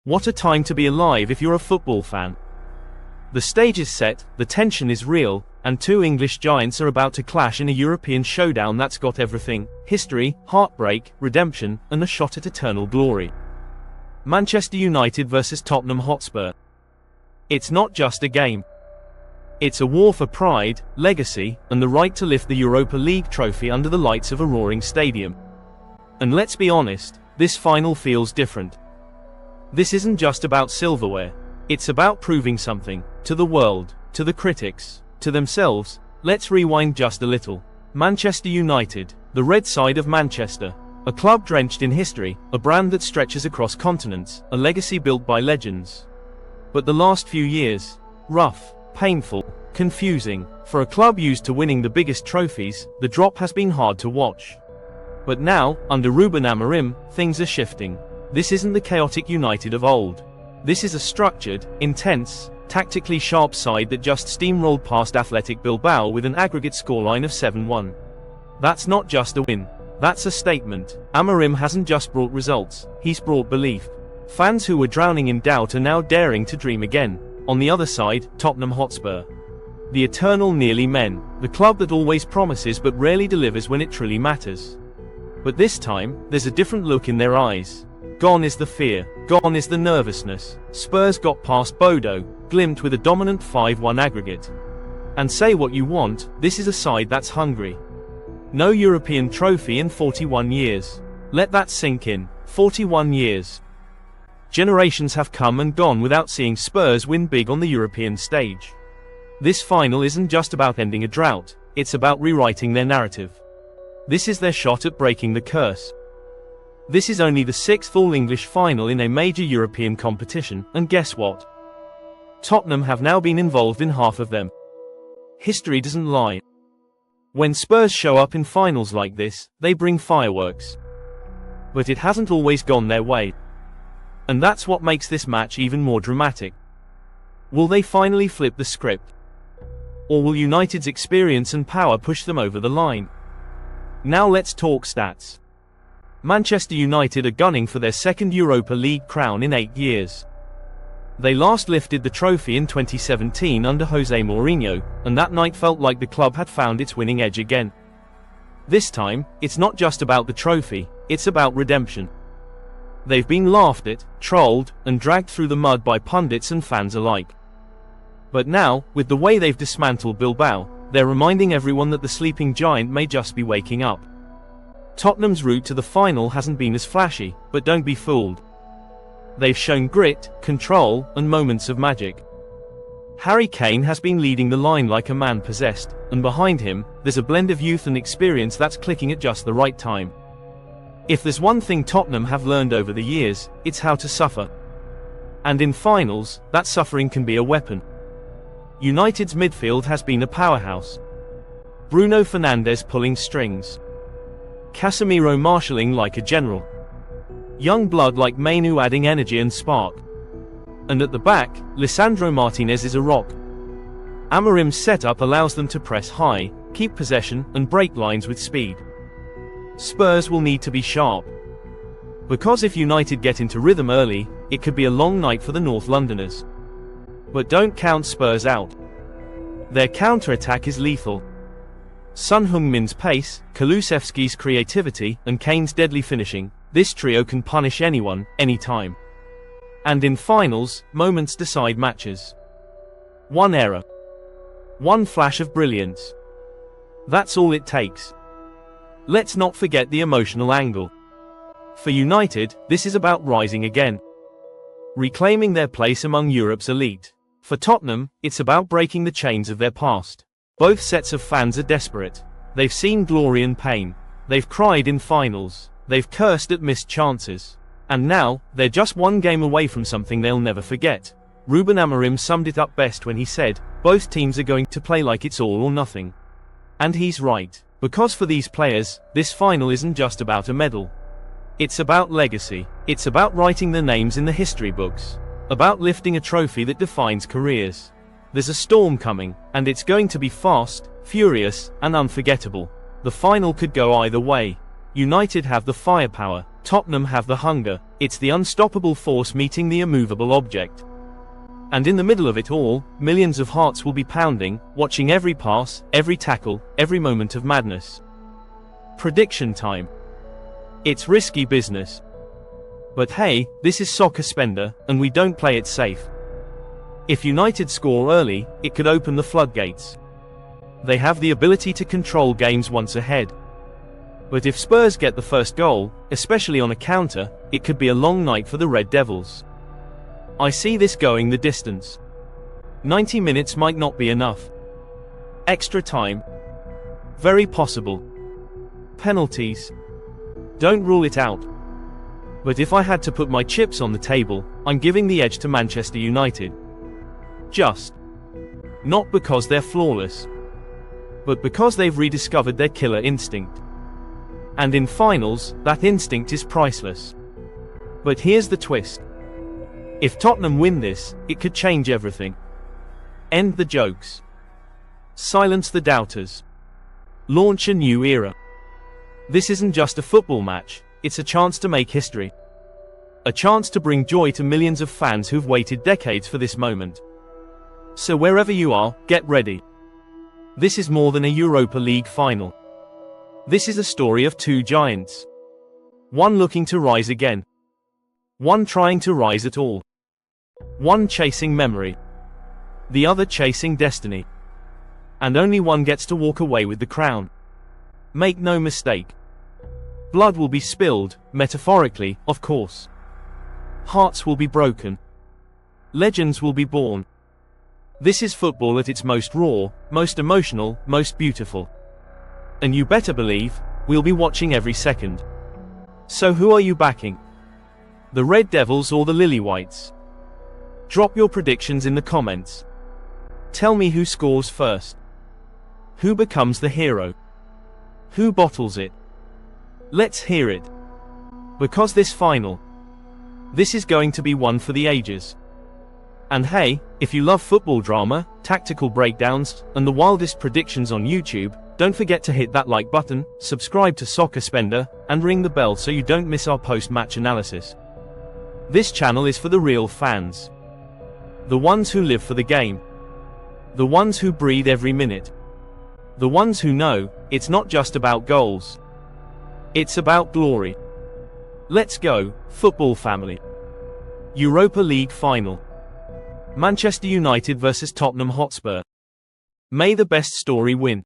What a time to be alive if you're a football fan. The stage is set, the tension is real, and two English giants are about to clash in a European showdown that's got everything: history, heartbreak, redemption, and a shot at eternal glory. Manchester United vs Tottenham Hotspur. It's not just a game. It's a war for pride, legacy, and the right to lift the Europa League trophy under the lights of a roaring stadium. And let's be honest, this final feels different. This isn't just about silverware. It's about proving something, to the world, to the critics, to themselves. Let's rewind just a little. Manchester United, the red side of Manchester. A club drenched in history, a brand that stretches across continents, a legacy built by legends. But the last few years, rough, painful, confusing. For a club used to winning the biggest trophies, the drop has been hard to watch. But now, under Ruben Amorim, things are shifting. This isn't the chaotic United of old. This is a structured, intense, tactically sharp side that just steamrolled past Athletic Bilbao with an aggregate scoreline of 7-1. That's not just a win. That's a statement. Amorim hasn't just brought results, he's brought belief. Fans who were drowning in doubt are now daring to dream again. On the other side, Tottenham Hotspur. The eternal nearly men, the club that always promises but rarely delivers when it truly matters. But this time, there's a different look in their eyes. Gone is the fear, gone is the nervousness. Spurs got past Bodo Glimt with a dominant 5-1 aggregate. And say what you want, this is a side that's hungry. No European trophy in 41 years. Let that sink in. 41 years. Generations have come and gone without seeing Spurs win big on the European stage. This final isn't just about ending a drought, it's about rewriting their narrative. This is their shot at breaking the curse. This is only the 6th all-English final in a major European competition, and guess what? Tottenham have now been involved in half of them. History doesn't lie. When Spurs show up in finals like this, they bring fireworks. But it hasn't always gone their way. And that's what makes this match even more dramatic. Will they finally flip the script? Or will United's experience and power push them over the line? Now let's talk stats. Manchester United are gunning for their second Europa League crown in 8 years. They last lifted the trophy in 2017 under Jose Mourinho, and that night felt like the club had found its winning edge again. This time, it's not just about the trophy, it's about redemption. They've been laughed at, trolled, and dragged through the mud by pundits and fans alike. But now, with the way they've dismantled Bilbao, they're reminding everyone that the sleeping giant may just be waking up. Tottenham's route to the final hasn't been as flashy, but don't be fooled. They've shown grit, control, and moments of magic. Harry Kane has been leading the line like a man possessed, and behind him, there's a blend of youth and experience that's clicking at just the right time. If there's one thing Tottenham have learned over the years, it's how to suffer. And in finals, that suffering can be a weapon. United's midfield has been a powerhouse. Bruno Fernandes pulling strings. Casemiro marshalling like a general. Young blood like Mainu adding energy and spark. And at the back, Lisandro Martinez is a rock. Amorim's setup allows them to press high, keep possession, and break lines with speed. Spurs will need to be sharp. Because if United get into rhythm early, it could be a long night for the North Londoners. But don't count Spurs out. Their counter-attack is lethal. Son Heung-min's pace, Kulusevski's creativity, and Kane's deadly finishing, this trio can punish anyone, anytime. And in finals, moments decide matches. One error. One flash of brilliance. That's all it takes. Let's not forget the emotional angle. For United, this is about rising again. Reclaiming their place among Europe's elite. For Tottenham, it's about breaking the chains of their past. Both sets of fans are desperate. They've seen glory and pain. They've cried in finals. They've cursed at missed chances. And now, they're just one game away from something they'll never forget. Ruben Amorim summed it up best when he said, both teams are going to play like it's all or nothing. And he's right. Because for these players, this final isn't just about a medal. It's about legacy. It's about writing their names in the history books. About lifting a trophy that defines careers. There's a storm coming, and it's going to be fast, furious, and unforgettable. The final could go either way. United have the firepower. Tottenham have the hunger. It's the unstoppable force meeting the immovable object. And in the middle of it all, millions of hearts will be pounding, watching every pass, every tackle, every moment of madness. Prediction time. It's risky business. But hey, this is Soccer Spender, and we don't play it safe. If United score early, it could open the floodgates. They have the ability to control games once ahead. But if Spurs get the first goal, especially on a counter, it could be a long night for the Red Devils. I see this going the distance. 90 minutes might not be enough. Extra time? Very possible. Penalties? Don't rule it out. But if I had to put my chips on the table, I'm giving the edge to Manchester United. Just. Not because they're flawless, but because they've rediscovered their killer instinct. And in finals, that instinct is priceless. But here's the twist. If Tottenham win this, it could change everything. End the jokes. Silence the doubters. Launch a new era. This isn't just a football match, it's a chance to make history. A chance to bring joy to millions of fans who've waited decades for this moment. So wherever you are, get ready. This is more than a Europa League final. This is a story of two giants. One looking to rise again. One trying to rise at all. One chasing memory. The other chasing destiny. And only one gets to walk away with the crown. Make no mistake. Blood will be spilled, metaphorically, of course. Hearts will be broken. Legends will be born. This is football at its most raw, most emotional, most beautiful. And you better believe, we'll be watching every second. So who are you backing? The Red Devils or the Lily Whites? Drop your predictions in the comments. Tell me who scores first. Who becomes the hero? Who bottles it? Let's hear it. Because this is going to be one for the ages. And hey, if you love football drama, tactical breakdowns, and the wildest predictions on YouTube, don't forget to hit that like button, subscribe to Soccer Spender, and ring the bell so you don't miss our post-match analysis. This channel is for the real fans. The ones who live for the game. The ones who breathe every minute. The ones who know, it's not just about goals. It's about glory. Let's go, football family. Europa League Final. Manchester United vs Tottenham Hotspur. May the best story win.